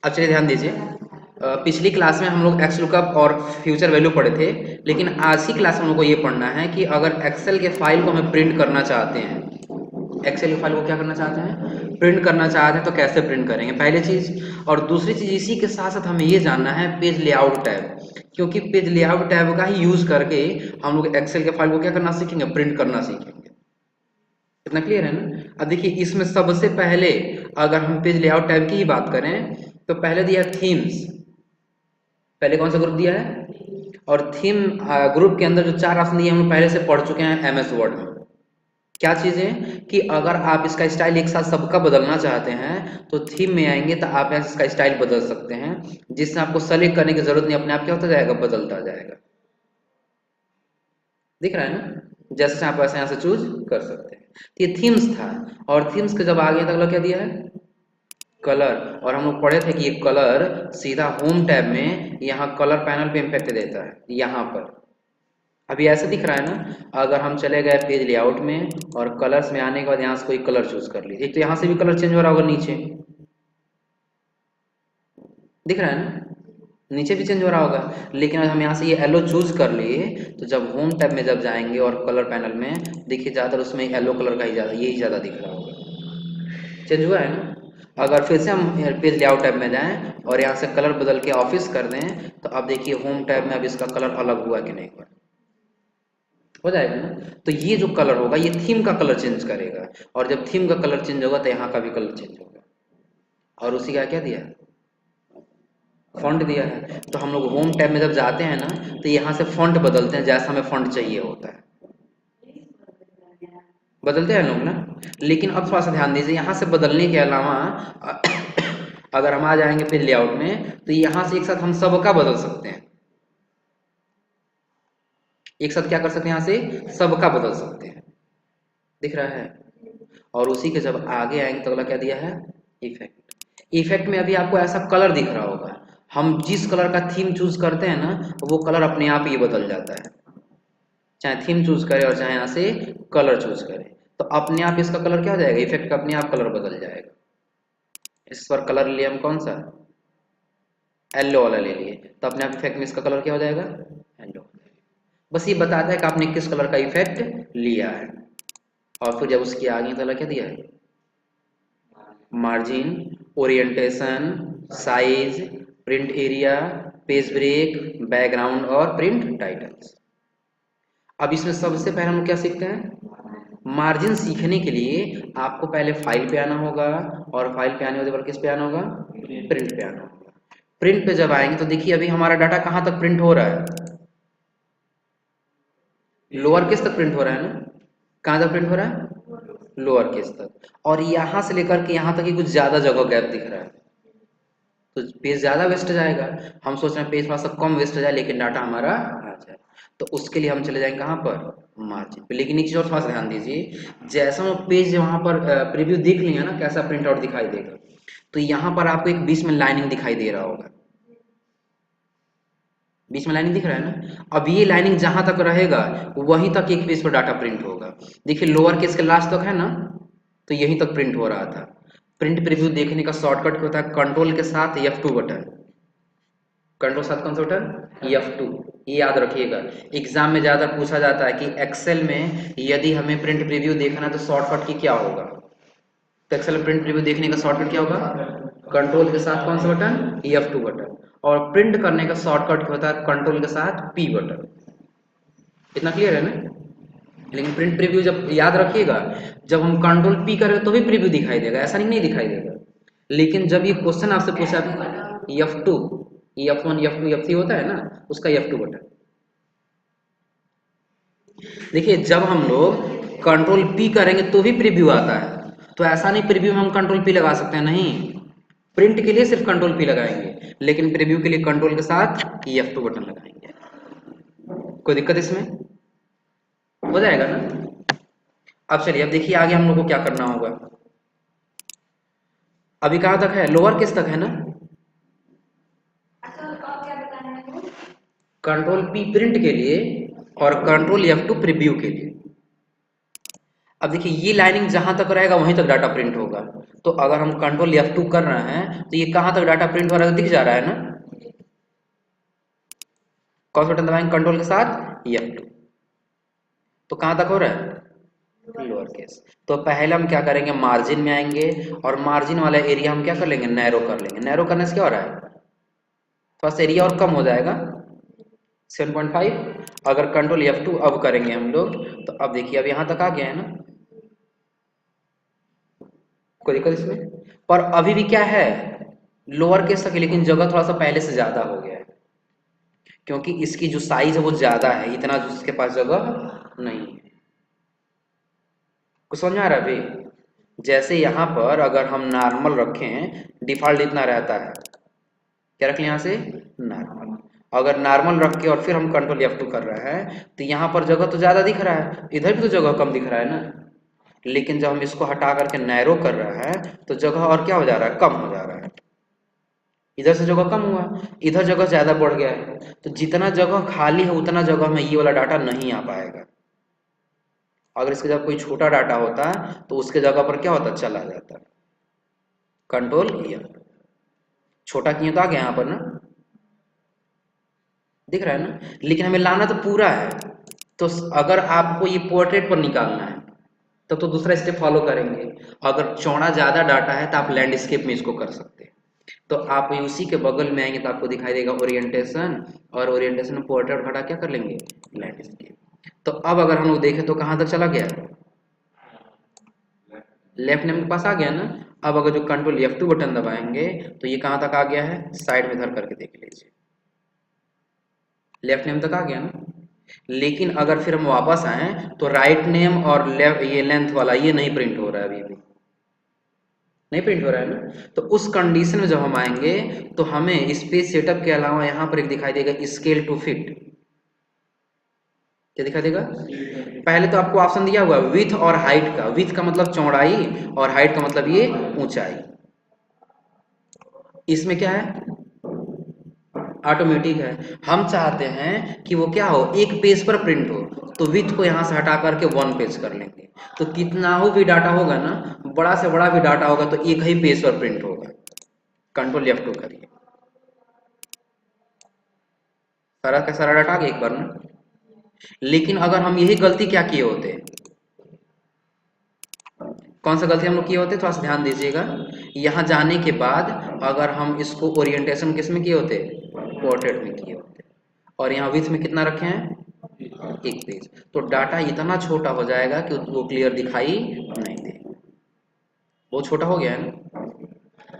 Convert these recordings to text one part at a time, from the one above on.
अब चलिए ध्यान दीजिए, पिछली क्लास में हम लोग एक्स लुकअप और फ्यूचर वैल्यू पढ़े थे, लेकिन आज की क्लास में हम लोग को ये पढ़ना है कि अगर एक्सेल के फाइल को हमें प्रिंट करना चाहते हैं, एक्सेल के फाइल को क्या करना चाहते हैं, प्रिंट करना चाहते हैं, तो कैसे प्रिंट करेंगे पहली चीज। और दूसरी चीज इसी के साथ साथ हमें ये जानना है पेज लेआउट टैब, क्योंकि पेज लेआउट टैब का ही यूज करके हम लोग एक्सेल के फाइल को क्या करना सीखेंगे, प्रिंट करना सीखेंगे। इतना क्लियर है ना। अब देखिए इसमें सबसे पहले अगर हम पेज लेआउट टैब की ही बात करें तो पहले दिया थीम्स, पहले कौन सा ग्रुप दिया है, और थीम ग्रुप के अंदर जो चार ऑप्शन दिए हम लोग पहले से पढ़ चुके हैं एमएस वर्ड में। क्या चीजें कि अगर आप इसका स्टाइल एक साथ सबका बदलना चाहते हैं तो थीम में आएंगे तो आप यहाँ से इसका स्टाइल बदल सकते हैं, जिससे आपको सेलेक्ट करने की जरूरत नहीं, अपने आप क्या होता जाएगा, बदलता जाएगा। दिख रहा है ना, जैसे आप वैसे यहाँ से चूज कर सकते हैं। तो ये थीम्स था, और थीम्स के जब आगे तक क्या दिया है, कलर। और हम लोग पढ़े थे कि ये कलर सीधा होम टैब में यहाँ कलर पैनल पे इम्पैक्ट देता है यहाँ पर। अभी ऐसे दिख रहा है ना, अगर हम चले गए पेज लेआउट में और कलर्स में आने के बाद यहाँ से कोई कलर चूज कर लीजिए, एक तो यहाँ से भी कलर चेंज हो रहा होगा नीचे, दिख रहा है ना, नीचे भी चेंज हो रहा होगा। लेकिन अगर हम यहाँ से ये येलो चूज कर लिए तो जब होम टैब में जब जाएंगे और कलर पैनल में देखिए ज़्यादातर उसमें येलो कलर का ही ज़्यादा, यही ज़्यादा दिख रहा होगा, चेंज हुआ है ना। अगर फिर से हम पेज लेआउट टैब में जाएं और यहाँ से कलर बदल के ऑफिस कर दें तो अब देखिए होम टैब में अब इसका कलर अलग हुआ कि नहीं हुआ, हो जाएगा ना। तो ये जो कलर होगा ये थीम का कलर चेंज करेगा, और जब थीम का कलर चेंज होगा तो यहाँ का भी कलर चेंज होगा। और उसी का क्या दिया है, फॉन्ट दिया है। तो हम लोग होम टैब में जब जाते हैं ना तो यहाँ से फॉन्ट बदलते हैं, जैसा हमें फॉन्ट चाहिए होता है, बदलते हैं लोग ना। लेकिन अब थोड़ा सा ध्यान दीजिए, यहाँ से बदलने के अलावा अगर हम आ जाएंगे फिर लेआउट में तो यहाँ से एक साथ हम सबका बदल सकते हैं, एक साथ क्या कर सकते हैं, यहाँ से सबका बदल सकते हैं, दिख रहा है। और उसी के जब आगे आएंगे तो अगला क्या दिया है, इफेक्ट। इफेक्ट में अभी आपको ऐसा कलर दिख रहा होगा, हम जिस कलर का थीम चूज करते हैं ना वो कलर अपने आप ही बदल जाता है, चाहे थीम चूज करे और चाहे यहाँ से कलर चूज करे, तो अपने आप इसका कलर क्या हो जाएगा, इफेक्ट का अपने आप कलर बदल जाएगा। इस पर कलर लिए हम कौन सा, येलो वाला ले लिए, तो अपने आप इफेक्ट में इसका कलर क्या हो जाएगा, येलो। बस ये बताता है कि आपने किस कलर का इफेक्ट लिया है। और फिर जब उसके आगे तो क्या दिया है, margin, orientation, size, print area, page break, background और प्रिंट टाइटल्स। अब इसमें सबसे पहले हम क्या सीखते हैं, मार्जिन सीखने के लिए आपको पहले फाइल पे आना होगा, और फाइल पे आने के बाद किस पे आना होगा, प्रिंट पे आना होगा। प्रिंट पे जब आएंगे तो देखिए अभी हमारा डाटा कहाँ तक प्रिंट हो रहा है, लोअर केस तक प्रिंट हो रहा है ना, कहाँ तक प्रिंट हो रहा है, लोअर केस तक। और यहाँ से लेकर के यहाँ तक ही कुछ ज्यादा जगह गैप दिख रहा है, तो पेज ज्यादा वेस्ट जाएगा। हम सोच रहे हैं पेज थोड़ा सा कम वेस्ट जाए लेकिन डाटा हमारा आ जाए, तो उसके लिए हम चले जाएंगे कहाँ पर, मार्जिन पे। लेकिन एक चीज और थोड़ा सा ध्यान दीजिए, जैसा हम पेज वहां पर प्रीव्यू देख लेंगे ना कैसा प्रिंट आउट दिखाई देगा, तो यहाँ पर आपको एक बीच में लाइनिंग दिखाई दे रहा होगा, बीच में लाइनिंग दिख रहा है ना। अब ये लाइनिंग जहां तक रहेगा वहीं तक एक पेज पर डाटा प्रिंट होगा। देखिए लोअर केस के लास्ट तक है ना, तो यहीं तक प्रिंट हो रहा था। प्रिंट प्रीव्यू देखने का शॉर्टकट होता है कंट्रोल के साथ F2 बटन, कंट्रोल साथ कौन सा बटन, F2। ये याद रखिएगा, एग्जाम में ज्यादा पूछा जाता है कि एक्सेल में यदि हमें प्रिंट प्रीव्यू देखना है तो शॉर्टकट की क्या होगा, तो एक्सेल में प्रिंट प्रीव्यू देखने का शॉर्टकट क्या होगा, कंट्रोल के साथ कौन सा बटन, F2 बटन। और प्रिंट करने का शॉर्टकट होता है कंट्रोल के साथ P बटन। इतना क्लियर है ना। लेकिन प्रिंट प्रीव्यू जब याद रखिएगा, जब हम कंट्रोल P करेंगे तो भी प्रीव्यू दिखाई देगा, ऐसा नहीं दिखाई देगा। लेकिन जब ये क्वेश्चन आपसे पूछा F2, F1 F2 F3 होता है ना, उसका F2 बटन। देखिए जब हम लोग कंट्रोल P करेंगे तो भी प्रीव्यू आता है, तो ऐसा नहीं प्रीव्यू में हम कंट्रोल P लगा सकते हैं, नहीं। प्रिंट के लिए सिर्फ कंट्रोल P लगाएंगे, लेकिन प्रीव्यू के लिए कंट्रोल के साथ F2 बटन लगाएंगे। कोई दिक्कत इसमें, हो जाएगा ना। अब चलिए अब देखिए आगे हम लोग को क्या करना होगा। अभी कहाँ तक है, लोअर केस तक है ना। कंट्रोल P प्रिंट के लिए और कंट्रोल F2 प्रीव्यू के लिए। अब देखिए ये लाइनिंग जहां तक रहेगा वहीं तक डाटा प्रिंट होगा। तो अगर हम कंट्रोल F2 कर रहे हैं तो ये कहां तक डाटा प्रिंट हो रहा है दिख जा रहा है ना। कौन सा बटन दबाएंगे कंट्रोल के साथ F2। तो कहां तक हो रहा है लोअर केस। तो पहले हम क्या करेंगे मार्जिन में आएंगे और मार्जिन वाला एरिया हम क्या कर लेंगे नैरो कर लेंगे। नैरो करने से क्या हो रहा है थोड़ा सा एरिया और कम हो जाएगा 7.5। अगर कंट्रोल F2 अब करेंगे हम लोग तो अब देखिए अब यहां तक आ गया है ना, कोई दिक्कत इसमें। पर अभी भी क्या है लोअर केस तक है, लेकिन जगह थोड़ा सा पहले से ज्यादा हो गया है क्योंकि इसकी जो साइज है वो ज्यादा है, इतना इसके पास जगह नहीं है। कुछ समझ में आ रहा है अभी। जैसे यहाँ पर अगर हम नॉर्मल रखें डिफॉल्ट इतना रहता है, क्या रख लें यहाँ से नॉर्मल। अगर नॉर्मल रख के और फिर हम कंट्रोल F2 कर रहे हैं तो यहाँ पर जगह तो ज्यादा दिख रहा है, इधर भी तो जगह कम दिख रहा है ना। लेकिन जब हम इसको हटा करके नैरो कर रहे हैं तो जगह और क्या हो जा रहा है कम हो जा रहा है। इधर से जगह कम हुआ, इधर जगह ज्यादा बढ़ गया है। तो जितना जगह खाली है उतना जगह में ये वाला डाटा नहीं आ पाएगा। अगर इसके जगह कोई छोटा डाटा होता तो उसके जगह पर क्या होता चला जाता। कंट्रोल F छोटा किए तो आ गया यहाँ पर ना, दिख रहा है ना। लेकिन हमें लाना तो पूरा है। तो अगर आपको ये पोर्ट्रेट पर निकालना है तब तो दूसरा स्टेप फॉलो करेंगे। अगर चौड़ा ज्यादा डाटा है तो आप लैंडस्केप में इसको कर सकते हैं। तो आप उसी के बगल में आएंगे तो आपको दिखाई देगा ओरिएंटेशन, और ओरिएंटेशन में पोर्ट्रेट हटा क्या कर लेंगे लैंडस्केप। तो अब अगर हम लोग देखें तो कहां तक चला गया लेफ्ट नेम के पास आ गया ना। अब अगर जो कंट्रोल F2 बटन दबाएंगे तो ये कहां तक आ गया है साइड में धर करके देख लीजिए लेफ्ट नेम तक आ गया ना। लेकिन अगर फिर हम वापस आए तो राइट नेम और लेफ्ट ये लेंथ वाला ये नहीं प्रिंट हो रहा है, अभी भी नहीं प्रिंट हो रहा है ना। तो उस कंडीशन में जब हम आएंगे तो हमें स्पेस सेटअप के अलावा यहाँ पर एक दिखाई देगा स्केल टू फिट। क्या दिखाई देगा पहले तो आपको ऑप्शन दिया हुआ विथ और हाइट का। विथ का मतलब चौड़ाई और हाइट का मतलब ये ऊंचाई। इसमें क्या है ऑटोमेटिक है। हम चाहते हैं कि वो क्या हो एक पेज पर प्रिंट हो, तो विथ को यहाँ से हटा करके 1 पेज कर लेंगे। तो कितना हो भी डाटा होगा ना, बड़ा से बड़ा भी डाटा होगा तो एक ही पेज पर प्रिंट होगा। कंट्रोल F2 करिए, सारा का सारा डाटा आ गया एक बार ना। लेकिन अगर हम यही गलती क्या किए होते, कौन सा गलती हम लोग किए होते थोड़ा सा ध्यान दीजिएगा। यहाँ जाने के बाद अगर हम इसको ओरिएंटेशन किस में किए होते पोर्ट्रेट में किए होते, और यहाँ विथ में कितना रखे हैं एक पेज, तो डाटा इतना छोटा हो जाएगा कि वो क्लियर दिखाई नहीं दे। बहुत छोटा हो गया है ना।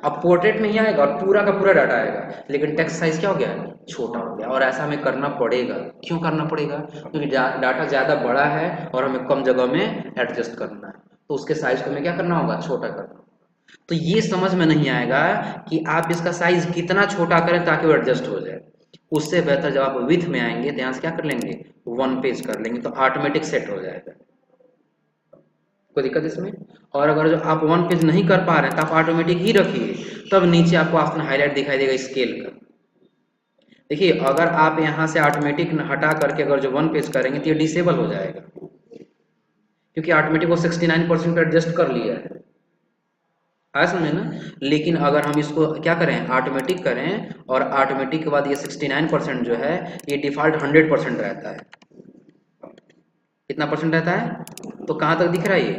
अब पोर्ट्रेट नहीं आएगा और पूरा का पूरा डाटा आएगा, लेकिन टेक्स्ट साइज क्या हो गया छोटा हो गया। और ऐसा हमें करना पड़ेगा। क्यों करना पड़ेगा क्योंकि डाटा ज़्यादा बड़ा है और हमें कम जगह में एडजस्ट करना है, तो उसके साइज को हमें क्या करना होगा छोटा करना होगा। तो ये समझ में नहीं आएगा कि आप इसका साइज कितना छोटा करें ताकि वो एडजस्ट हो जाए। उससे बेहतर जब आप विथ में आएंगे तो यहाँ से क्या कर लेंगे 1 पेज कर लेंगे, तो ऑटोमेटिक सेट हो जाएगा। कोई दिक्कत इसमें। और अगर जो आप 1 पेज नहीं कर पा रहे हैं तो आप ऑटोमेटिक ही रखिए, तब नीचे आपको ऑप्शन हाईलाइट दिखाई देगा स्केल का। देखिए अगर आप यहाँ से ऑटोमेटिक हटा करके अगर जो 1 पेज करेंगे तो ये डिसेबल हो जाएगा, क्योंकि ऑटोमेटिक वो 69% एडजस्ट कर लिया है। आया समझे ना। लेकिन अगर हम इसको क्या करें ऑटोमेटिक करें, और ऑटोमेटिक के बाद ये 69% जो है ये डिफॉल्ट 100% रहता है। कितना परसेंट रहता है तो कहाँ तक दिख रहा है ये।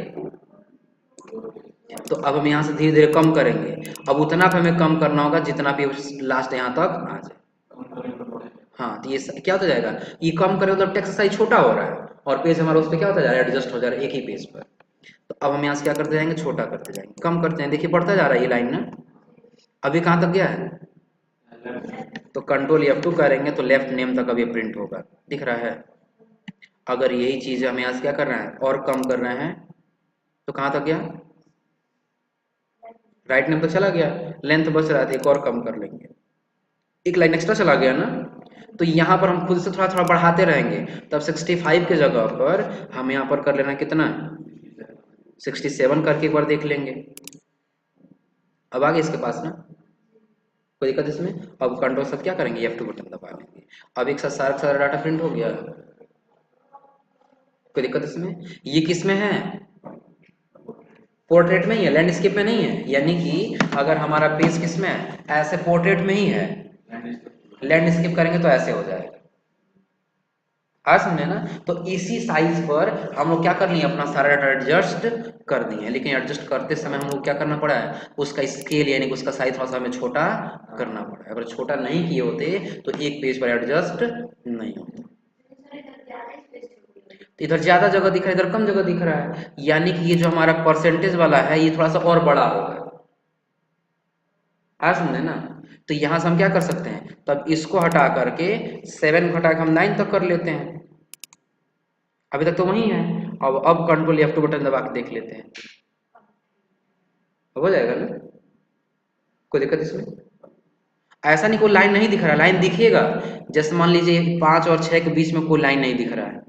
तो अब हम यहाँ से धीरे धीरे कम करेंगे। अब उतना पे हमें कम करना होगा जितना भी लास्ट यहाँ तक आ जाए। हाँ तो ये क्या होता जाएगा ये कम करे मतलब टेक्स्ट साइज छोटा हो रहा है और पेज हमारा उस पर क्या होता जा रहा है एडजस्ट हो जा रहा है एक ही पेज पर। तो अब हम यहाँ से क्या करते जाएंगे छोटा करते जाएंगे कम करते हैं। देखिए बढ़ता जा रहा है ये लाइन ना। अभी कहाँ तक गया है तो कंट्रोल F2 करेंगे तो लेफ्ट नेम तक अभी प्रिंट होगा दिख रहा है। अगर यही चीज हमें यहाँ से क्या करना है और कम करना है तो कहाँ तक गया राइट नेम तक चला गया। लेंथ बच रहा था एक और कम कर लेंगे, एक लाइन एक्स्ट्रा चला गया ना। तो यहाँ पर हम खुद से थोड़ा थोड़ा बढ़ाते रहेंगे, तब 65 के जगह पर हम यहाँ पर कर लेना कितना 67 करके एक बार देख लेंगे। अब आगे इसके पास ना कोई दिक्कत इसमें। अब कंट्रोल सब क्या करेंगे F2 बटन दबा लेंगे। अब एक साथ सारा सारा डाटा प्रिंट हो गया। कोई दिक्कत इसमें। ये किस में है पोर्ट्रेट में ही है, लैंडस्केप में नहीं है। यानी कि अगर हमारा पेज किस में है, ऐसे पोर्ट्रेट में ही है, लैंडस्केप करेंगे तो ऐसे हो जाएगा। आज समझे ना। तो इसी साइज पर हम लोग क्या कर लिए, अपना सारा डाटा एडजस्ट कर दिए। लेकिन एडजस्ट करते समय हम लोग क्या करना पड़ा है, उसका स्केल यानी कि उसका साइज थोड़ा सा हमें छोटा करना पड़ा है। अगर छोटा नहीं किए होते तो एक पेज पर एडजस्ट नहीं होता। तो इधर ज्यादा जगह दिख रहा है, इधर कम जगह दिख रहा है, यानी कि ये जो हमारा परसेंटेज वाला है ये थोड़ा सा और बड़ा होगा। आज समझे ना। तो यहां से हम क्या कर सकते हैं, तब इसको हटा करके 7 को हटा के हम 9 तक कर लेते हैं। अभी तक तो वही है। अब कंट्रोल F2 बटन दबा के देख लेते हैं, हो जाएगा ना, कोई दिक्कत इसमें। ऐसा नहीं कोई लाइन नहीं दिख रहा, लाइन दिखेगा। जैसे मान लीजिए 5 और 6 के बीच में कोई लाइन नहीं दिख रहा है,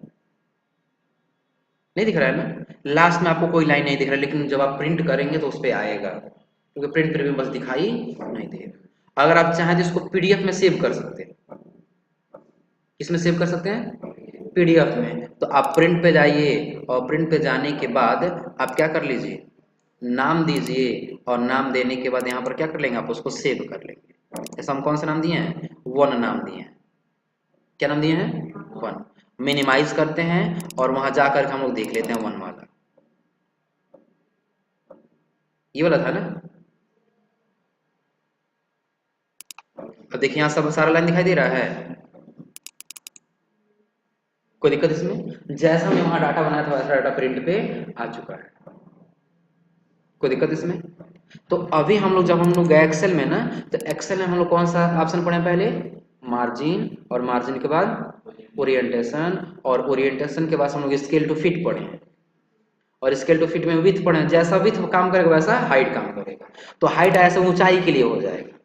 नहीं दिख रहा है ना, लास्ट में आपको कोई लाइन नहीं दिख रहा है, लेकिन जब आप प्रिंट करेंगे तो उस पर आएगा, क्योंकि प्रिंट प्रीव्यू बस दिखाई नहीं देगा। अगर आप चाहें तो इसको पीडीएफ में सेव कर सकते हैं। किसमें सेव कर सकते हैं, पीडीएफ में। तो आप प्रिंट पे जाइए और प्रिंट पे जाने के बाद आप क्या कर लीजिए, नाम दीजिए, और नाम देने के बाद यहाँ पर क्या कर लेंगे, आप उसको सेव कर लेंगे। जैसे हम कौन सा नाम दिए हैं, 1 नाम दिए हैं। क्या नाम दिए हैं, 1। मिनिमाइज करते हैं और वहां जाकर हम लोग देख लेते हैं 1 वाला, ये वाला था ना। अब देखिए यहाँ सब सारा लाइन दिखाई दे रहा है, कोई दिक्कत इसमें। जैसा हमने वहां डाटा बनाया था वैसा डाटा प्रिंट पे आ चुका है, कोई दिक्कत इसमें। तो अभी हम लोग जब हम लोग गए एक्सेल में ना, तो एक्सेल में हम लोग कौन सा ऑप्शन पढ़े पहले, मार्जिन, और मार्जिन के बाद ओरिएंटेशन, और ओरिएंटेशन के बाद हम लोग स्केल टू फिट पढ़े, और स्केल टू फिट में विथ पढ़े। जैसा विथ काम करेगा वैसा हाइट काम करेगा। तो हाइट ऐसे ऊंचाई के लिए हो जाएगा,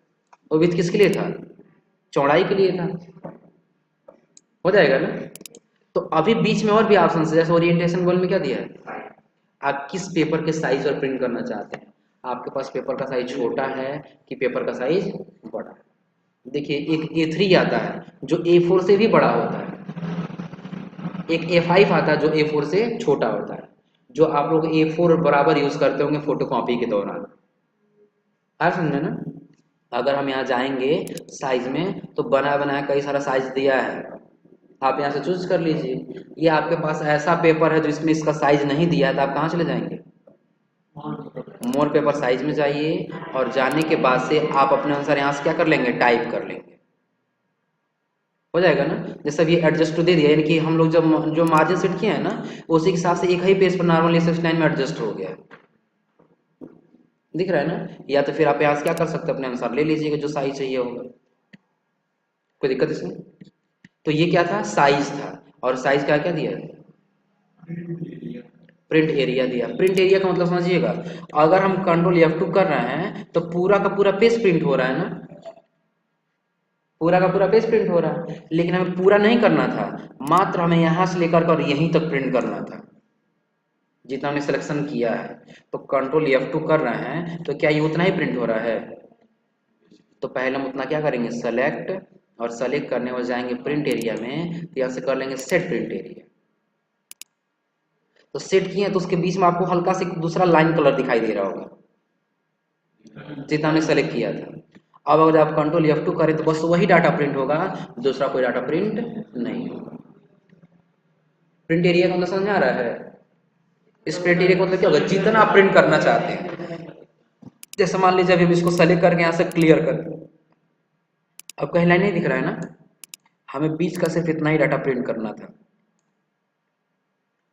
और विथ किसके लिए था, चौड़ाई के लिए था, हो जाएगा ना। तो अभी बीच में और भी ऑप्शन है, जैसे ओरिएंटेशन गोल में क्या दिया है, आप किस पेपर के साइज और प्रिंट करना चाहते हैं। आपके पास पेपर का साइज छोटा है कि पेपर का साइज बड़ा है। देखिए एक A3 आता है जो A4 से भी बड़ा होता है, एक A5 आता है जो A4 से छोटा होता है, जो आप लोग A4 बराबर यूज करते होंगे फोटो कॉपी के दौरान। आप समझे ना। अगर हम यहाँ जाएंगे साइज में, तो बना बनाया कई सारा साइज दिया है, आप यहाँ से चूज कर लीजिए। ये आपके पास ऐसा पेपर है जो इसमें इसका साइज नहीं दिया है, तो आप कहाँ चले जाएंगे, मोर पेपर साइज में जाइए, और जाने के बाद से आप अपने अनुसार यहाँ से क्या कर लेंगे, टाइप कर लेंगे, हो जाएगा ना। जैसे अभी एडजस्ट टू दे दिया, यानी कि हम लोग जब जो मार्जिन सेट किए हैं ना, उसी के हिसाब से एक ही पेज पर नॉर्मली 6 में एडजस्ट हो गया, दिख रहा है ना। या तो फिर आप यहाँ से क्या कर सकते हैं, अपने अनुसार ले लीजिएगा जो साइज चाहिए होगा, कोई दिक्कत इसमें। तो ये क्या था, साइज था, और साइज क्या क्या दिया है, प्रिंट एरिया दिया। प्रिंट एरिया का मतलब समझिएगा, अगर हम कंट्रोल F2 कर रहे हैं तो पूरा का पूरा पेज प्रिंट हो रहा है ना, पूरा का पूरा पेज प्रिंट हो रहा है। लेकिन हमें पूरा नहीं करना था, मात्र हमें यहां से लेकर और यहीं तक प्रिंट करना था, जितना हमने सिलेक्शन किया है। तो कंट्रोल F2 कर रहे हैं तो क्या ये उतना ही प्रिंट हो रहा है, तो पहले हम उतना क्या करेंगे, सेलेक्ट, और सेलेक्ट करने और जाएंगे प्रिंट एरिया में, तो यहाँ से कर लेंगे सेट प्रिंट एरिया। तो सेट किए तो उसके बीच में आपको हल्का से दूसरा लाइन कलर दिखाई दे रहा होगा, जितना हमने सेलेक्ट किया था। अब अगर आप कंट्रोल F2 करें तो बस वही डाटा प्रिंट होगा, दूसरा कोई डाटा प्रिंट नहीं होगा। प्रिंट एरिया का मतलब समझ आ रहा है। इस प्रिंट एरिया का मतलब क्या होगा, जितना आप प्रिंट करना चाहते हैं। जैसे मान लीजिए अभी हम इसको सेलेक्ट करके यहाँ से क्लियर कर, अब कहीं लाइन नहीं दिख रहा है ना, हमें बीच का सिर्फ इतना ही डाटा प्रिंट करना था।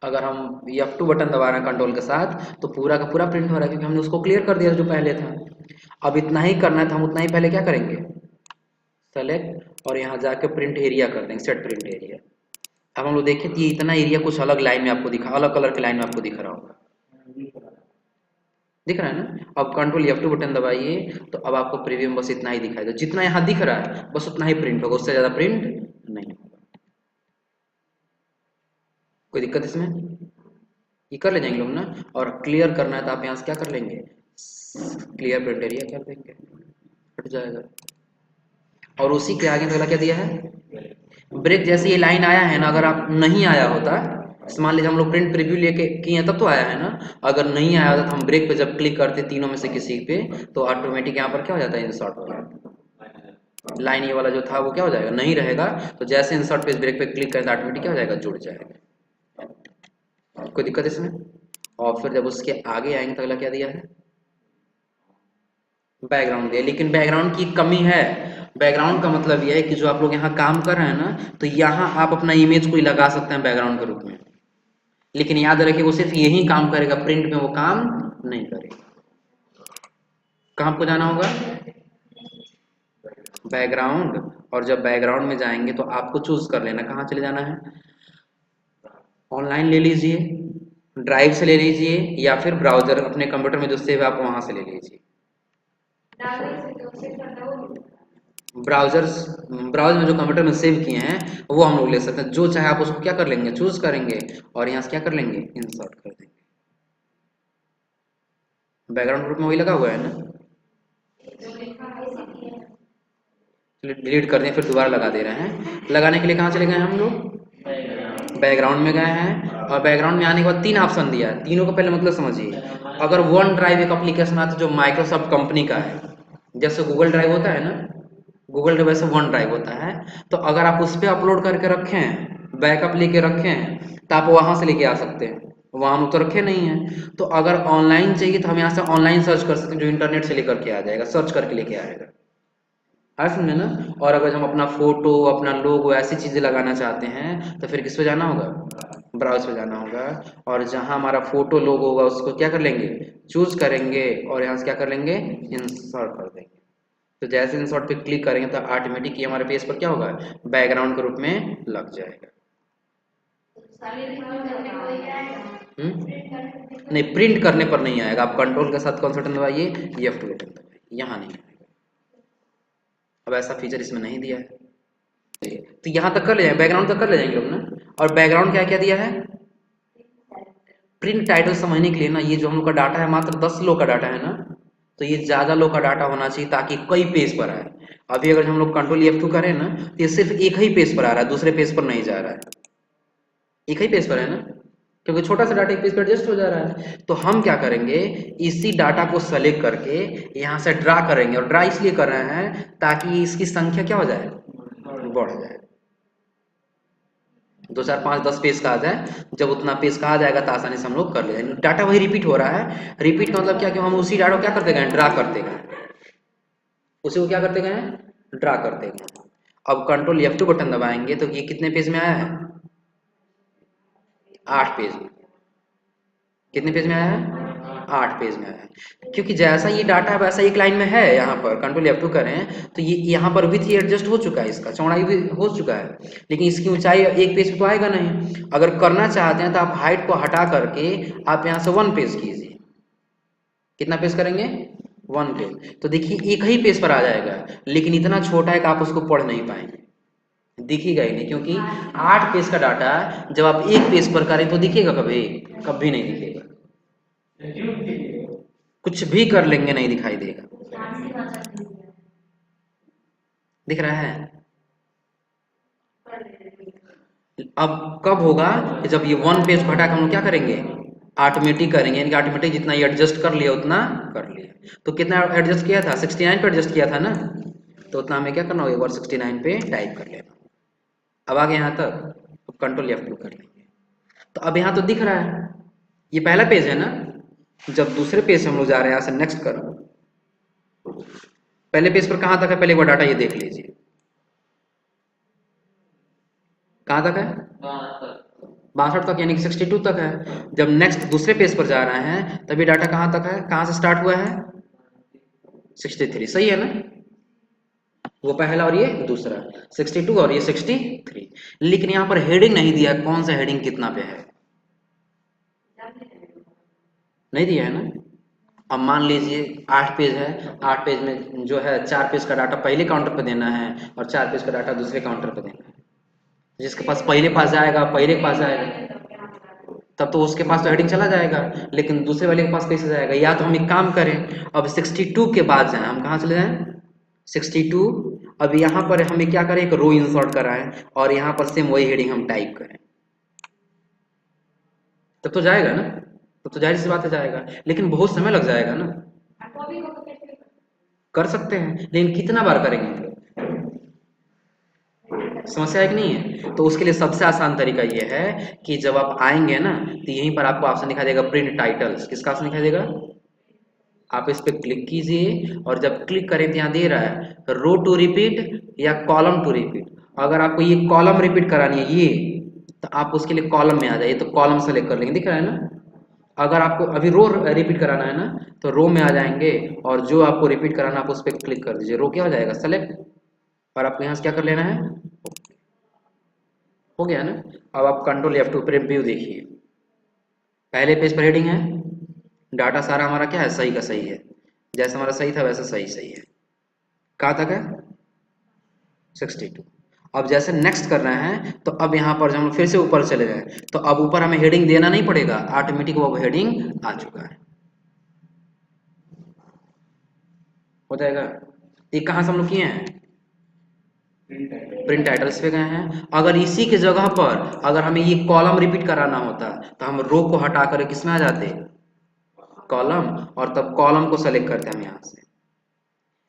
अगर हम F2 बटन दबा रहे हैं कंट्रोल के साथ, तो पूरा का पूरा प्रिंट हो रहा है, क्योंकि हमने उसको क्लियर कर दिया जो पहले था। अब इतना ही करना है तो हम उतना ही पहले क्या करेंगे, सेलेक्ट, और यहाँ जाके प्रिंट एरिया कर देंगे, सेट प्रिंट एरिया। अब हम लोग देखें कि इतना एरिया कुछ अलग लाइन में आपको दिखा, अलग कलर की लाइन में आपको दिख रहा होगा, दिख रहा है ना। अब कंट्रोल F2 बटन दबाइए, तो अब आपको प्रीव्यू में बस इतना ही दिखाई दे, जितना यहाँ दिख रहा है बस उतना ही प्रिंट होगा, उससे ज्यादा प्रिंट नहीं होगा। कोई दिक्कत इसमें, ये कर ले जाएंगे लोग ना। और क्लियर करना है तो आप यहाँ से क्या कर लेंगे, क्लियर प्रिंट एरिया कर देंगे, हट जाएगा। और उसी के आगे अगला क्या दिया है, ब्रेक। जैसे ये लाइन आया है ना, अगर आप नहीं आया होता मान लीजिए हम लोग प्रिंट प्रीव्यू लेके किए हैं तब तो आया है ना। अगर नहीं आया होता तो हम ब्रेक पे जब क्लिक करते तीनों में से किसी पे तो ऑटोमेटिक यहाँ पर क्या हो जाता है, इंसर्ट हो जाएगा। लाइन ये वाला जो था वो क्या हो जाएगा, नहीं रहेगा। तो जैसे इंसर्ट पे ब्रेक पे क्लिक करें तो ऑटोमेटिक क्या हो जाएगा, जुड़ जाएगा। कोई दिक्कत इसमें। और फिर जब उसके आगे आएंगे तो अगला क्या दिया है, बैकग्राउंड दिया। लेकिन बैकग्राउंड की कमी है। बैकग्राउंड का मतलब यह है कि जो आप लोग यहाँ काम कर रहे हैं ना, तो यहाँ आप अपना इमेज कोई लगा सकते हैं बैकग्राउंड के रूप में। लेकिन याद रखिए वो सिर्फ यही काम करेगा, प्रिंट में वो काम नहीं करेगा। कहाँ आपको जाना होगा, बैकग्राउंड। और जब बैकग्राउंड में जाएंगे तो आपको चूज कर लेना कहाँ चले जाना है। ऑनलाइन ले लीजिए, ड्राइव से ले लीजिए, या फिर ब्राउजर अपने कंप्यूटर में जो सेव है आप वहां से ले लीजिए। ब्राउजर्स, ब्राउज में जो कंप्यूटर में सेव किए हैं वो हम लोग ले सकते हैं। जो चाहे आप उसको क्या कर लेंगे, चूज करेंगे और यहाँ से क्या कर लेंगे, इंसर्ट कर देंगे। बैकग्राउंड ग्रुप में वही लगा हुआ है ना, डिलीट कर दें फिर दोबारा लगा दे रहे हैं। लगाने के लिए कहाँ चले गए हम लोग, बैकग्राउंड में गए हैं। और बैकग्राउंड में आने के बाद तीन ऑप्शन दिया है, तीनों को पहले मतलब समझिए। अगर वन ड्राइव एक एप्लीकेशन आता है जो माइक्रोसॉफ्ट कंपनी का है, जैसे गूगल ड्राइव होता है ना, गूगल ड्राइव वैसे वन ड्राइव होता है। तो अगर आप उस पर अपलोड करके रखे हैं, बैकअप लेके रखे हैं, तो आप वहां से लेके आ सकते हैं। वहां हम तो रखे नहीं है। तो अगर ऑनलाइन चाहिए तो हम यहाँ से ऑनलाइन सर्च कर सकते हैं, जो इंटरनेट से लेकर के आ जाएगा, सर्च करके लेके आएगा। है सुनने ना। और अगर हम अपना फोटो, अपना लोगो, ऐसी चीजें लगाना चाहते हैं तो फिर किस पे जाना होगा, ब्राउज पे जाना होगा। और जहां हमारा फोटो लोगो होगा उसको क्या कर लेंगे, चूज करेंगे और यहाँ से क्या कर लेंगे, इंसर्ट कर देंगे। तो जैसे इंसर्ट पे क्लिक करेंगे तो ऑटोमेटिक ये हमारे पेज पर क्या होगा, बैकग्राउंड के रूप में लग जाएगा। नहीं, प्रिंट करने पर नहीं आएगा। आप कंट्रोल के साथ कौन सा बटन दबाइए, F2 बटन दबाइए, यहाँ नहीं आएगा। अब ऐसा फीचर इसमें नहीं दिया है। तो यहाँ तक कर ले जाएंगे, बैकग्राउंड तक कर ले जाएंगे लोग ना। और बैकग्राउंड क्या क्या दिया है, प्रिंट टाइटल समझने के लिए ना, ये जो हम लोग का डाटा है मात्र 10 लो का डाटा है ना, तो ये ज्यादा लो का डाटा होना चाहिए ताकि कई पेज पर आए। अभी अगर हम लोग कंट्रोल F2 करें ना तो ये सिर्फ एक ही पेज पर आ रहा है, दूसरे पेज पर नहीं जा रहा है। एक ही पेज पर है ना, क्योंकि छोटा सा डाटा एक पेज पर एडजस्ट हो जा रहा है। तो हम क्या करेंगे, इसी डाटा को सेलेक्ट करके यहाँ से ड्रा करेंगे। और ड्रा इसलिए कर रहे हैं ताकि इसकी संख्या क्या हो जाए, बढ़ जाए। 2 4 5 10 पेज का आ जाए। जब उतना पेज का आ जाएगा तो आसानी से हम लोग कर ले जाएंगे। डाटा वही रिपीट हो रहा है। रिपीट का मतलब क्या, कि हम उसी डाटा को क्या करते गए, ड्रा करते गए, उसी को क्या करते गए, ड्रा करते गए। अब कंट्रोल F2 बटन दबाएंगे तो ये कितने पेज में आया है, 8 पेज में। कितने पेज में आया है, 8 पेज में आया है। क्योंकि जैसा ये डाटा है वैसा एक लाइन में है। यहाँ पर कंट्रोल F2 करें तो ये यहाँ पर विड्थ एडजस्ट हो चुका है, इसका चौड़ाई भी हो चुका है, लेकिन इसकी ऊंचाई एक पेज पे तो आएगा नहीं। अगर करना चाहते हैं तो आप हाइट को हटा करके आप यहाँ से 1 पेज कीजिए। कितना पेज करेंगे, 1 पेज। तो देखिए एक ही पेज पर आ जाएगा, लेकिन इतना छोटा है कि आप उसको पढ़ नहीं पाएंगे, दिखेगा ही नहीं। क्योंकि 8 पेज का डाटा जब आप एक पेज पर करें तो दिखेगा, कभी कभी नहीं दिखेगा। कुछ भी कर लेंगे नहीं दिखाई देगा। दिख रहा है। अब कब होगा कि जब ये 1 पेज को हटा के हम लोग क्या करेंगे, ऑटोमेटिक करेंगे। यानी कि ऑटोमेटिक जितना ये एडजस्ट कर लिया उतना कर लिया। तो कितना एडजस्ट किया था, 69 पे एडजस्ट किया था ना, तो उतना हमें क्या करना होगा, एक बार 69 पे टाइप कर लेना। अब आगे यहाँ तक, अब कंट्रोल F2 कर लेंगे। तो अब यहाँ तो दिख रहा है, ये पहला पेज है ना। जब दूसरे पेज से हम लोग जा रहे हैं, यहाँ से नेक्स्ट करो। पहले पेज पर कहाँ तक है, पहले वो डाटा ये देख लीजिए, कहाँ तक है, 62 तक, यानी कि 62 तक है। जब नेक्स्ट दूसरे पेज पर जा रहे हैं तब ये डाटा कहाँ तक है, कहाँ से स्टार्ट हुआ है, 63। सही है ना, वो पहला और ये दूसरा, 62 और ये 63। लेकिन यहाँ पर हेडिंग नहीं दिया, कौन सा हेडिंग कितना पे है, नहीं दिया है ना। अब मान लीजिए 8 पेज है, 8 पेज में जो है 4 पेज का डाटा पहले काउंटर पर देना है और 4 पेज का डाटा दूसरे काउंटर पर देना है। जिसके पास पहले पास जाएगा, पहले के पास जाएगा, तब तो उसके पास तो हेडिंग चला जाएगा। लेकिन दूसरे वाले के पास कैसे जाएगा, या तो हम एक काम करें, अब 62 के बाद जाएं, हम कहाँ चले जाएं, 62। अब यहाँ पर हमें क्या करें, एक रो इंसर्ट कराएं और यहाँ पर सेम वही हेडिंग हम टाइप करें। तब तो जाएगा ना, तब तो जाहिर सी बात है जाएगा, लेकिन बहुत समय लग जाएगा ना। कर सकते हैं लेकिन कितना बार करेंगे हम लोग, समस्या है कि नहीं है। तो उसके लिए सबसे आसान तरीका ये है कि जब आप आएंगे ना तो यहीं पर आपको ऑप्शन दिखाई देगा प्रिंट टाइटल्स। किसका ऑप्शन दिखाई देगा, आप इस पर क्लिक कीजिए और जब क्लिक करें तो यहाँ दे रहा है रो टू रिपीट या कॉलम टू रिपीट। अगर आपको ये कॉलम रिपीट करानी है ये, तो आप उसके लिए कॉलम में आ जाइए, तो कॉलम सेलेक्ट कर लेंगे, दिख रहा है ना। अगर आपको अभी रो रिपीट कराना है ना तो रो में आ जाएंगे और जो आपको रिपीट कराना है आप उस पर क्लिक कर दीजिए, रो क्या हो जाएगा सेलेक्ट, और आपको यहाँ से क्या कर लेना है, हो गया ना। अब आप कंट्रोल F2 प्रीव्यू देखिए, पहले पेज पर हेडिंग है, डाटा सारा हमारा क्या है, सही का सही है, जैसा हमारा सही था वैसा सही सही है। कहाँ तक है, 62। अब जैसे नेक्स्ट कर रहे हैं तो अब यहाँ पर जब हम फिर से ऊपर चले गए तो अब ऊपर हमें हेडिंग देना नहीं पड़ेगा, ऑटोमेटिक वो हेडिंग आ चुका है, हो जाएगा। ये कहाँ से हम लोग किए हैं, प्रिंट टाइटल्स पे गए हैं। अगर इसी के जगह पर अगर हमें ये कॉलम रिपीट कराना होता तो हम रो को हटा कर किस में आ जाते, कॉलम, और तब कॉलम को सेलेक्ट करते हैं हम यहाँ से।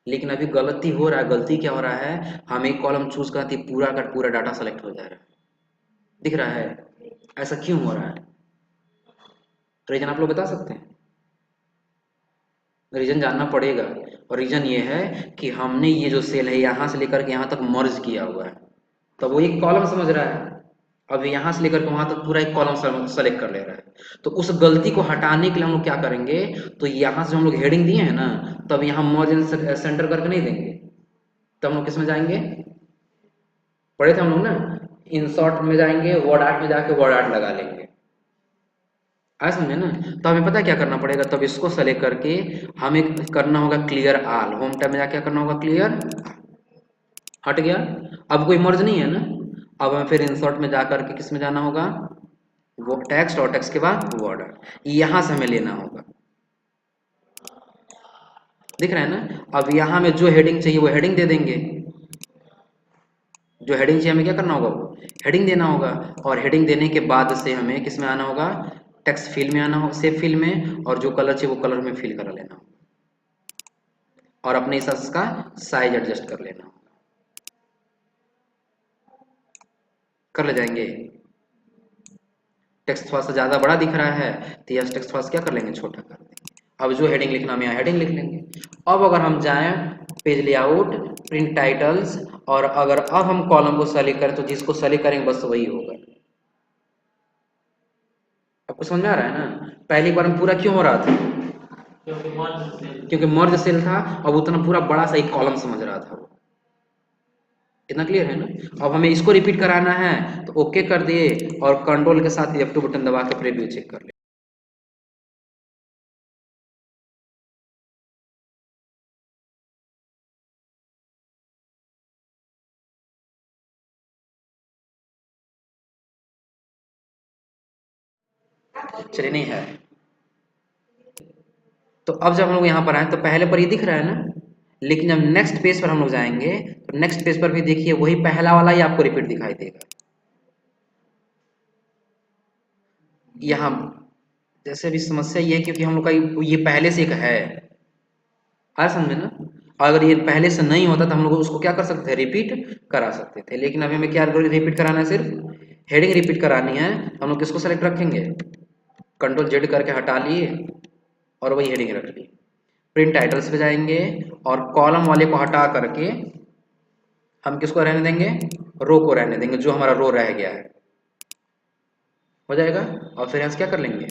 लेकिन अभी गलती हो रहा है, गलती क्या हो रहा है, हम एक कॉलम चूज करते पूरा का पूरा डाटा सेलेक्ट हो जा रहा है, दिख रहा है, ऐसा क्यों हो रहा है, रीजन आप लोग बता सकते हैं। रीजन जानना पड़ेगा, और रीजन ये है कि हमने ये जो सेल है यहाँ से लेकर के यहाँ तक मर्ज किया हुआ है, तो वो एक कॉलम समझ रहा है, अब यहाँ से लेकर के वहां तक पूरा एक कॉलम सेलेक्ट कर ले रहा है। तो उस गलती को हटाने के लिए हम लोग क्या करेंगे, तो यहाँ से जो हम लोग हेडिंग दिए हैं ना, तब यहाँ मर्ज इन सेंटर करके नहीं देंगे, तब हम लोग किस में जाएंगे, पढ़े थे हम लोग ना, इंसर्ट में जाएंगे, वर्ड आर्ट में जाके वर्ड आर्ट लगा लेंगे, आया समझे ना। तो हमें पता है क्या करना पड़ेगा, तब इसको सेलेक्ट करके हमें करना होगा क्लियर ऑल, होम टैब में जाके क्या करना होगा, क्लियर, हट गया। अब कोई मर्ज नहीं है ना, अब हमें फिर इंसर्ट में जाकर के किस में जाना होगा, वो टेक्स्ट, और टेक्स्ट के बाद वर्ड, यहां से हमें लेना होगा, दिख रहा है ना। अब यहाँ में जो हेडिंग चाहिए वो हेडिंग दे देंगे, जो हेडिंग चाहिए हमें क्या करना होगा, वो हेडिंग देना होगा, और हेडिंग देने के बाद से हमें किस में आना होगा, टेक्स्ट फील्ड में आना होगा, सेव फील्ड में, और जो कलर चाहिए वो कलर में फिल करा लेना होगा, और अपने हिसाब से इसका साइज एडजस्ट कर लेना होगा, कर ले जाएंगे। टेक्स्ट थोड़ा सा ज़्यादा बड़ा दिख रहा है तो यह टेक्स्ट थोड़ा सा क्या कर लेंगे, छोटा कर देंगे। अब जो हेडिंग लिखना हम यहाँ हेडिंग लिख लेंगे। अब अगर हम जाएं पेज लेआउट, प्रिंट टाइटल्स, और अगर अब हम कॉलम को सेलेक्ट करें तो जिसको सेलेक्ट करेंगे बस वही होगा। आपको समझ में आ रहा है ना, पहली बार में पूरा क्यों हो रहा था, क्योंकि मर्ज सेल था, अब उतना पूरा बड़ा सा एक कॉलम समझ रहा था वो, इतना क्लियर है ना। अब हमें इसको रिपीट कराना है तो ओके कर दिए, और कंट्रोल के साथ F2 बटन दबा के प्रीव्यू चेक कर ले। चलिए नहीं है, तो अब जब हम लोग यहाँ पर आए तो पहले पर ये दिख रहा है ना, लेकिन जब नेक्स्ट पेज पर हम लोग जाएंगे तो नेक्स्ट पेज पर भी देखिए वही पहला वाला ही आपको रिपीट दिखाई देगा। यहाँ जैसे भी समस्या ये है क्योंकि हम लोग का ये पहले से एक है, आ समझे ना। अगर ये पहले से नहीं होता तो हम लोग उसको क्या कर सकते थे, रिपीट करा सकते थे, लेकिन अभी हमें क्या रिपीट कराना है, सिर्फ हेडिंग रिपीट करानी है। हम लोग किसको सेलेक्ट रखेंगे, कंट्रोल जेड करके हटा लिए और वही हेडिंग रख ली। प्रिंट टाइटल्स पे जाएंगे और कॉलम वाले को हटा करके हम किसको रहने देंगे, रो को रहने देंगे, जो हमारा रो रह गया है, हो जाएगा। और फिर यहाँ से क्या कर लेंगे,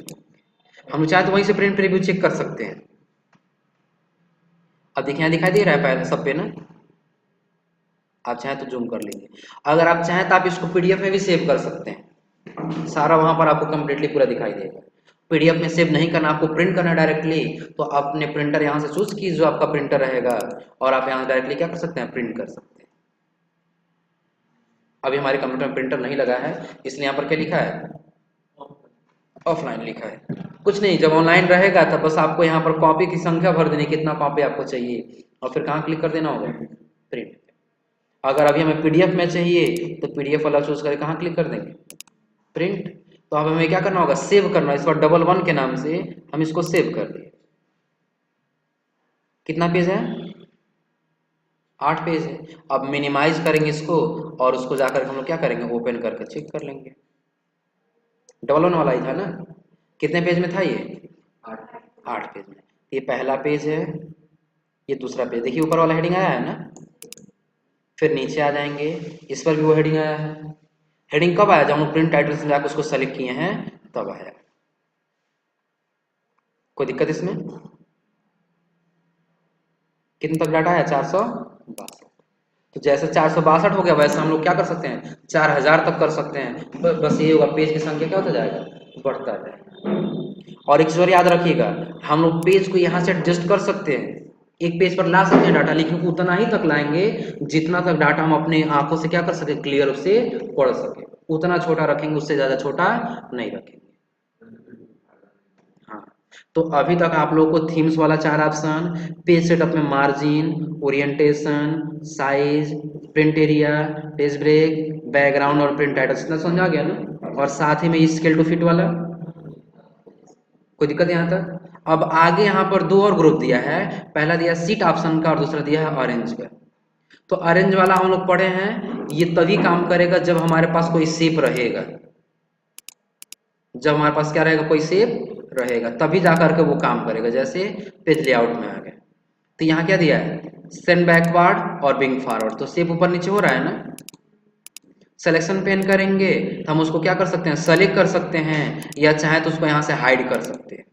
हम चाहे तो वहीं से प्रिंट प्रीव्यू चेक कर सकते हैं। अब देखिए यहाँ दिखाई दे रहा है पहले सब पे ना, आप चाहें तो जूम कर लेंगे। अगर आप चाहें तो आप इसको पीडीएफ में भी सेव कर सकते हैं, सारा वहां पर आपको कंप्लीटली पूरा दिखाई देगा। पीडीएफ में सेव नहीं करना, आपको प्रिंट करना डायरेक्टली, तो अपने प्रिंटर यहाँ से चूज कीजिए जो आपका प्रिंटर रहेगा, और आप यहाँ डायरेक्टली क्या कर सकते हैं, प्रिंट कर सकते हैं। अभी हमारे कंप्यूटर में प्रिंटर नहीं लगा है, इसलिए यहाँ पर क्या लिखा है, ऑफलाइन लिखा है। कुछ नहीं, जब ऑनलाइन रहेगा तब बस आपको यहाँ पर कॉपी की संख्या भर देनी, कितना कॉपी आपको चाहिए, और फिर कहाँ क्लिक कर देना होगा, प्रिंट। अगर अभी हमें पीडीएफ में चाहिए तो पीडीएफ वाला चूज करके कहाँ क्लिक कर देंगे, प्रिंट। तो अब हमें क्या करना होगा, सेव करना, इस बार डबल वन के नाम से हम इसको सेव कर दिए। कितना पेज है, 8 पेज है। अब मिनिमाइज करेंगे इसको और उसको जाकर हम लोग क्या करेंगे, ओपन करके चेक कर लेंगे। डबल वन वाला ही था ना, कितने पेज में था ये, 8 पेज में। ये पहला पेज है, ये दूसरा पेज, देखिए ऊपर वाला हेडिंग आया है ना। फिर नीचे आ जाएंगे, इस पर भी वो हेडिंग आया है। हेडिंग कब आया, जब हम प्रिंट टाइटल से जाकर उसको सेलेक्ट किए हैं तब आया। कोई दिक्कत इसमें, कितने तक डाटा है, 462। तो जैसे 462 हो गया वैसे हम लोग क्या कर सकते हैं, 4000 तक कर सकते हैं। बस ये होगा, पेज की संख्या क्या होता जाएगा, बढ़ता जाएगा। और एक चीज और याद रखिएगा, हम लोग पेज को यहाँ से एडजस्ट कर सकते हैं, एक पेज पर ला सकते हैं डाटा, लेकिन उतना ही तक लाएंगे जितना तक डाटा हम अपने आंखों से क्या कर सके, क्लियर उससे पढ़ सके। उतना छोटा रखेंगे, उससे ज्यादा छोटा नहीं रखेंगे। हाँ, तो अभी तक आप लोगों को थीम्स वाला 4 ऑप्शन, पेज सेटअप में margin, orientation, size, print area, page break, background और प्रिंट टाइटल, इतना समझ आ गया ना। और साथ ही में स्केल टू फिट वाला, कोई दिक्कत यहाँ तक। अब आगे यहाँ पर दो और ग्रुप दिया है, पहला दिया सीट ऑप्शन का और दूसरा दिया है ऑरेंज का। तो ऑरेंज वाला हम लोग पढ़े हैं, ये तभी काम करेगा जब हमारे पास कोई शेप रहेगा, जब हमारे पास क्या रहेगा, कोई शेप रहेगा, तभी जाकर के वो काम करेगा। जैसे पेज लेआउट में आ गया, तो यहाँ क्या दिया है, सेंड बैकवर्ड और बिंग फॉरवर्ड, तो शेप ऊपर नीचे हो रहा है ना। सिलेक्शन पेन करेंगे तो हम उसको क्या कर सकते हैं, सेलेक्ट कर सकते हैं, या चाहे तो उसको यहाँ से हाइड कर सकते हैं,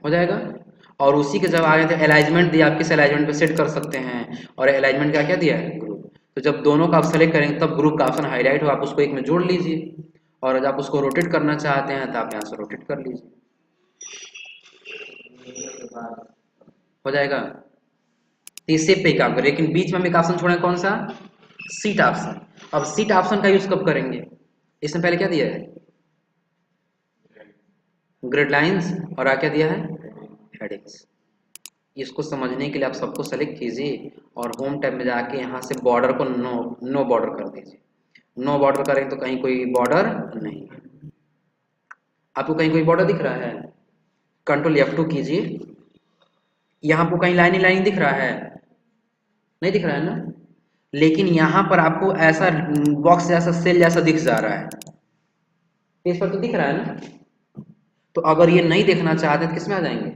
हो जाएगा। और उसी के जब आगे थे अलाइनमेंट दिया, आप किस अलाइनमेंट पे सेट कर सकते हैं, और अलाइनमेंट का क्या दिया है, ग्रुप। तो जब दोनों का आप सेलेक्ट करेंगे तब ग्रुप का ऑप्शन हाईलाइट हो, आप उसको एक में जोड़ लीजिए, और जब आप उसको रोटेट करना चाहते हैं तो आप यहाँ से रोटेट कर लीजिए, हो जाएगा। तो ये सेप पे ही काम करे, लेकिन बीच में हम एक ऑप्शन छोड़े, कौन सा, सीट ऑप्शन। अब सीट ऑप्शन का यूज कब करेंगे, इसमें पहले क्या दिया है, ग्रिड लाइंस, और क्या दिया है, हेडिंग्स। इसको समझने के लिए आप सबको सेलेक्ट कीजिए और होम टैब में जाके यहाँ से बॉर्डर को नो बॉर्डर कर दीजिए। नो बॉर्डर करेंगे तो कहीं कोई बॉर्डर नहीं है, आपको कहीं कोई बॉर्डर दिख रहा है, कंट्रोल F2 कीजिए, यहाँ आपको कहीं लाइन लाइन दिख रहा है, नहीं दिख रहा है ना। लेकिन यहाँ पर आपको ऐसा बॉक्स जैसा सेल जैसा दिख जा रहा है, पेज पर तो दिख रहा है ना। तो अगर ये नहीं देखना चाहते तो किसमें आ जाएंगे,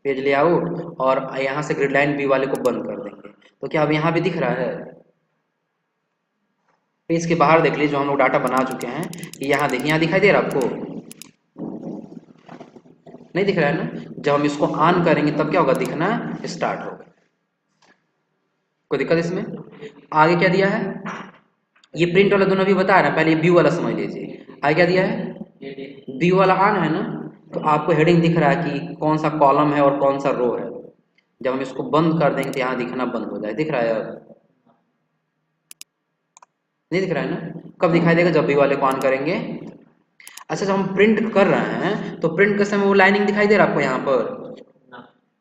पेज लेआउट, और यहाँ से ग्रिड लाइन बी वाले को बंद कर देंगे। तो क्या अब यहाँ भी दिख रहा है, पेज के बाहर देख लीजिए, जो हम लोग डाटा बना चुके हैं, यहाँ देखिए, यहाँ दिखाई दे रहा है आपको, नहीं दिख रहा है ना। जब हम इसको ऑन करेंगे तब क्या होगा, दिखना स्टार्ट होगा। कोई दिक्कत इसमें, आगे क्या दिया है, ये प्रिंट वाला दोनों भी बता रहे हैं, पहले ये व्यू वाला समझ लीजिए। आगे क्या दिया है, व्यू वाला ऑन है ना, तो आपको हेडिंग दिख रहा है कि कौन सा कॉलम है और कौन सा रो है। जब हम इसको बंद कर देंगे तो यहाँ दिखना बंद हो जाए, दिख रहा है अब, नहीं दिख रहा है ना। कब दिखाई देगा, जब व्यू वाले को ऑन करेंगे। अच्छा, जब हम प्रिंट कर रहे हैं तो प्रिंट के समय वो लाइनिंग दिखाई दे रहा है आपको यहाँ पर,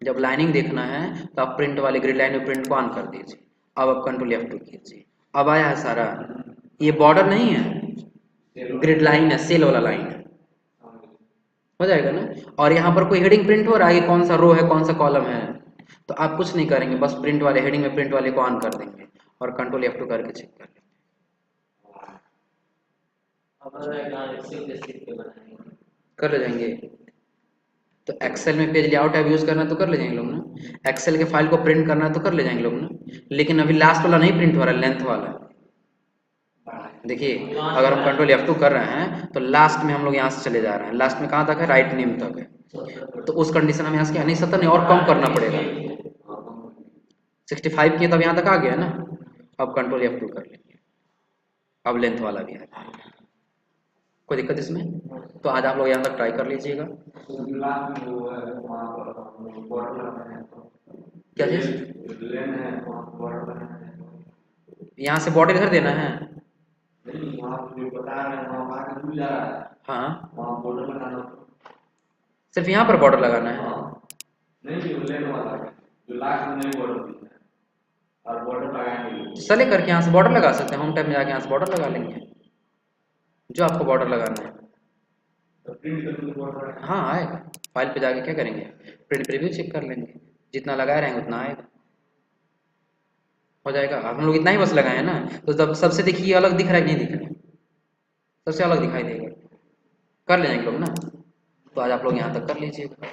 जब लाइनिंग देखना है तो आप प्रिंट वाले ग्रिड लाइन में प्रिंट को ऑन कर दीजिए। अब आप कंट्रोल F2 कीजिए, अब आया है सारा, ये बॉर्डर नहीं है, ग्रिड लाइन है, सेल वाला लाइन है, हो जाएगा ना। और यहाँ पर कोई हेडिंग प्रिंट हो रहा है, कौन सा रो है कौन सा कॉलम है, तो आप कुछ नहीं करेंगे, बस प्रिंट वाले हेडिंग में प्रिंट वाले को ऑन कर देंगे और कंट्रोल F2 करके चेक कर लेंगे, कर ले जाएंगे। तो एक्सेल में पेज लेआउट टैब यूज करना तो कर ले जाएंगे लोग ना, एक्सेल के फाइल को प्रिंट करना तो कर ले जाएंगे लोग ना। लेकिन अभी लास्ट वाला नहीं प्रिंट हो रहा है, लेंथ वाला। देखिए, अगर हम कंट्रोल F2 कर रहे हैं तो लास्ट में हम लोग यहाँ से चले जा रहे हैं, लास्ट में कहाँ तक है, राइट नेम तक है। तो उस कंडीशन में यहाँ से क्या नहीं, 70 नहीं, और कम करना पड़ेगा, 65 किए तब यहाँ तक आ गया ना। अब कंट्रोल F2 कर लेंगे, अब लेंथ वाला भी आ जाएगा। कोई दिक्कत इसमें, तो आज आप लोग यहाँ तक ट्राई कर लीजिएगा। क्या चीज, यहाँ से बॉर्डर इधर देना है, हाँ सिर्फ यहाँ पर बॉर्डर लगाना है, और बॉर्डर लगाएंगे। सेलेक्ट करके यहाँ से बॉर्डर लगा सकते हैं, होम टैब में जाके यहाँ से बॉर्डर लगा लेंगे जो आपको बॉर्डर लगाना है। तो प्रिंट करके बॉर्डर हाँ आएगा, फाइल पे जाके क्या करेंगे, प्रिंट प्रीव्यू चेक कर लेंगे, जितना लगाए रहेंगे उतना आएगा, हो जाएगा। हम लोग इतना ही बस लगाए हैं ना, तो तब सबसे देखिए अलग दिख रहा है कि नहीं दिख रहा है, सबसे अलग दिखाई देगा। कर लेंगे लोग ना, तो आज आप लोग यहाँ तक कर लीजिएगा।